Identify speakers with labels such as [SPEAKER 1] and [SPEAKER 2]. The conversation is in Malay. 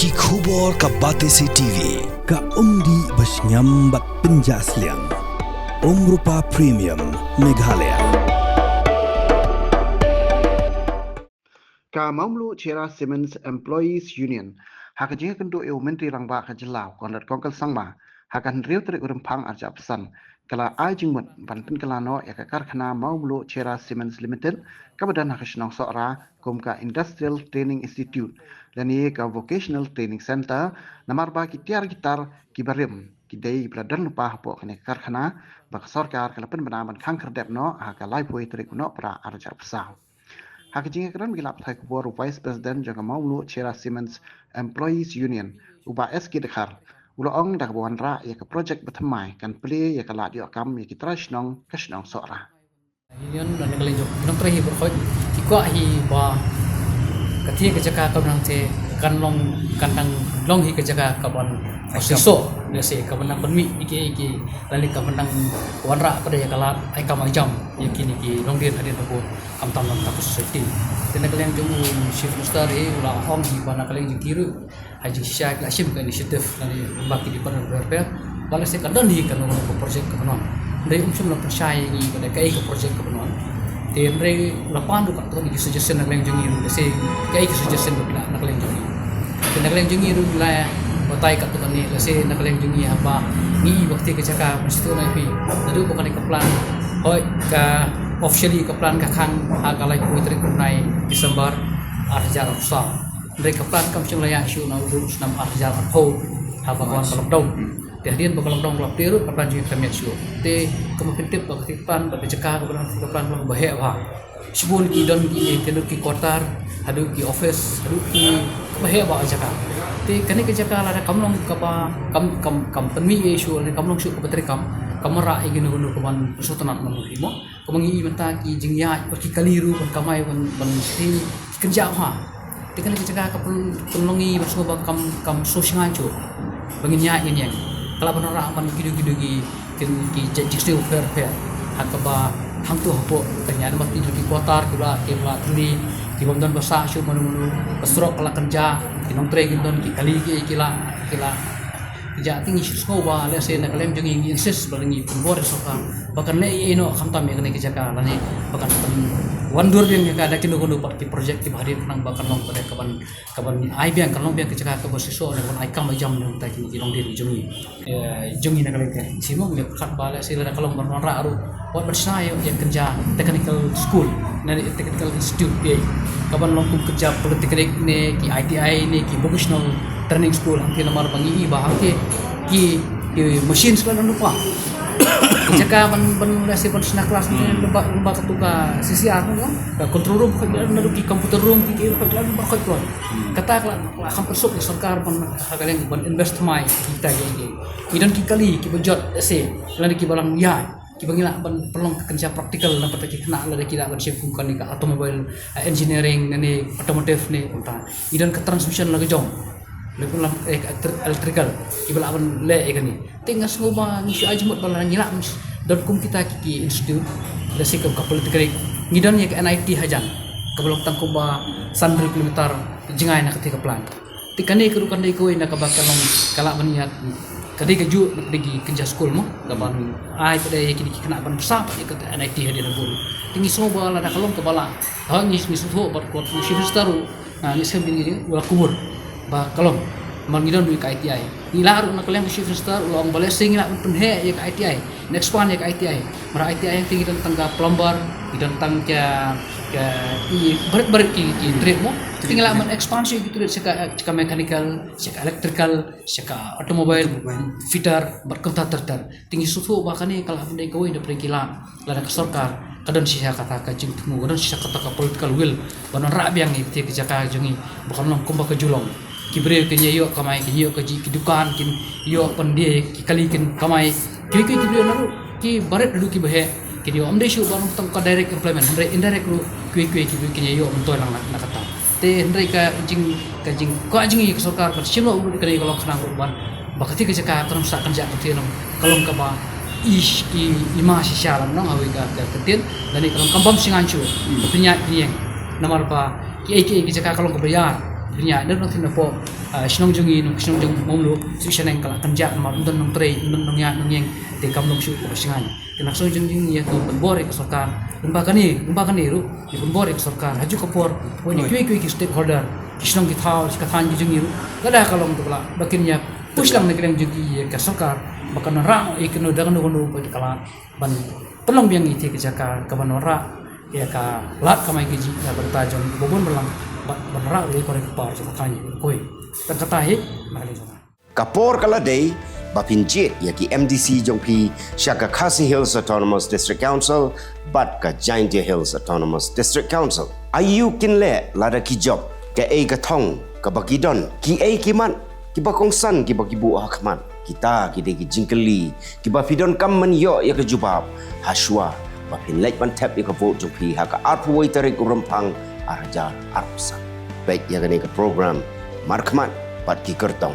[SPEAKER 1] Ki khubor ka Batesi TV
[SPEAKER 2] ka umdi basnyambak penjaslian Rupa Premium Meghalaya
[SPEAKER 3] ka mamlu Chera Siemens Employees Union hakajiga kendo eu menteri rangba ka jelau kondat kongkal sangma hakan riu terik urempang arja pesan kala ajingmut banten kala no ya ka karkhana mamlu Chera Siemens Limited ka badan hakashnong sora kumka Industrial Training Institute lani ka Vocational Training Center namarba ki tiar gitar ki barim ki dei bradan lupa hapo kane karkhana bak sarkar kala pen banaman khangker depno haka lai poi terik no pra arja pesau Hakijinga keran gilap thai kubor Vice President jaga maulu Chera Siemens Employees Union uba SK dekhar ulo ong dak bawan ra ya ka project bethamai kan ple ya ka la dio kam ya ki trashnong kashnong sora
[SPEAKER 4] Union dan negara jok nong trahi berkhoi ikwa hi ba kathia ke jaka ka nang te kan long kandang long hi ke jaka ka ban siso ne se ka ban penmi iki lali ka ban wanra pada ya kala ai ka majam ya kini ki long din hadin ko am tam tam society te negara yang jong chief minister e ula hong hi ban kala yang kiru haji syak la shim ka initiative lali baki di pan berper bala se ka dan hi kan ko project ka non dai sum na percaya ni pada kai ka project ka non Then re lapan du kat tu ni suggestion nak lengjungi ru se kai suggestion bila nak lengjungi. Nak lengjungi ru bila batai kat tu ni se nak lengjungi apa ni waktu ke cakap mesti na pi. Lalu bukan ke plan hoi ka officially ke plan ka khang ha ka lai ku tri kunai Disember 2020. Re ke plan kam chung layak shu na du 6 2020 ha bakawan kalok dong. Hadian bakalang dong lap tiru perpan juga kami show. Te kemungkinan baktipan bercakap ke plan bahaya bah. Sebul ki don ki tenur ki kotar, hadu ki office, hadu ki bahaya bah cakap. Te kene ke cakap ada kamlong kapa kam penmi issue ni kamlong show ke kam kamera ingin gunu kaman persoalan menurimo. Kemangi menta ki jingya ki kaliru kamai ban si kerja ha. Te kene ke cakap penlongi bersama kam sosial ngaco. Benginya ini kalau benar aman gidu-gidu ki jikstiw fair hakaba hangtu hapo kanya mati di kotar kula tuli di bomdan basa syu manu kestrok kala kerja kinong tre gindon ki kali kila ja tingi ssko ba le se na kalem jengi insist balangi pembor soka bahkan le ino khamtam ya kene kijaka lani bahkan wandur yang ada kinu kundu pak project ki bahari nang bahkan long pada kaban ai biang kalong biang kijaka ka bosiso ne kon ai kam jam nang ta ki long dir jengi jengi na kalem ke simo ne khat bala se la kalong ban ra aru wat bersaya yang kerja technical school na technical institute dia kaban long kum kerja politeknik ne ki ITI ne ki vocational training school angke nomor bangi bahang ki mesin sekalian lupa jika ban lesi ban sena kelas ni lumba ketuka CCR kan control room kan ki computer room ki kan lumba ketuan kata akan persuk sarkar ban hagaling ban invest mai kita idan ki kali ki bejot se lan ki balang ya ki bangila ban perlong kerja praktikal na pata ki kena la kita ban chef kan ni ka automobile engineering ni automotive ni unta idan ke transmission lagi jong lepas electrical ibala aban le ekani tingas ngoba ni si ajmut bala ngila dan kum kita ki institute lesi ke politeknik ngidan ya ke NIT hajan kabelok tangko ba 100 kilometer jengai na ketika plan tikane ke rukan dei ko ina ka bakalong kala baniat kadi keju pergi kerja school mo gaban ai pada kini kena ban besar ke NIT hadir bulu tingi soba la kalong ke bala ha ni suho bar ko si staru ni sembin ni wala kubur ba kalong mangidon du ka ITI nilaru na kaleng chief minister ulong balesing na penhe ya ka ITI next one ya ka ITI mara ITI yang tinggi dan tangga plumber dan tangga i berat ki trade mo tinggal man ekspansi gitu seka mechanical seka electrical seka automobile fitter berkota tertar tinggi susu bahkan ni kalau benda kau ini pergilah lada ke sarkar kadang sisa kata kajing temu kadang sisa kata ka political will banan rabiang ni ti jaka jongi bukan long kumba ke julong kibre kenya yo kamai kinyo ke dukan kin yo pandie ki kalikin kamai kibre naru ki baret dulu ki bahe ki yo amde shu banung tang ka direct employment andre indirect ru kibre kenya yo untuk lang nak kata te andre ka jing ko jing ke sarkar per simo uru kali kalau kena urban bakati ke jaka terus sak kerja ke tino kalau ka ba ish ki lima sisyalan nong awi ka ketin dan kalau kambam singancu punya ni nomor ba ki jaka kalau ke bayar nya dak nang tin po shnong jungi no shnong jung momlu su shaneng kala kanja ma undon nong trei undon nong ya nong yeng te kam nong shu ko singan kena song jung jing ya tu bor ek sarkar umba kani ru di bor ek sarkar haju kapor ko ni kui ki stakeholder shnong ki thau ka than ji jungi ru kada kalong tu kala bakin nya puslang negreng jungi ka sarkar bakan rang ikno dang no ko kala ban pelong biang ite ke jaka ka banora ya ka lat kamai ke ji ya bertajam bobon belang banora le ko par sa tani koi tak kata hit mali sana
[SPEAKER 5] Kapor kala day bapinjit yaki MDC jongpi Shaka Khasi Hills Autonomous District Council bat ka Jaintia Hills Autonomous District Council ayu kinle lada ki job ka ei ka thong ka bakidon ki ei kiman ki bakong san ki bakibu akman kita ki jingkeli ki bafidon kam man yo ya ka jubab haswa bapin lek ban tap ya ka vote jongpi ha ka arpuoi tarik urampang arja arpsa baik ya ka program markman pat ki kertong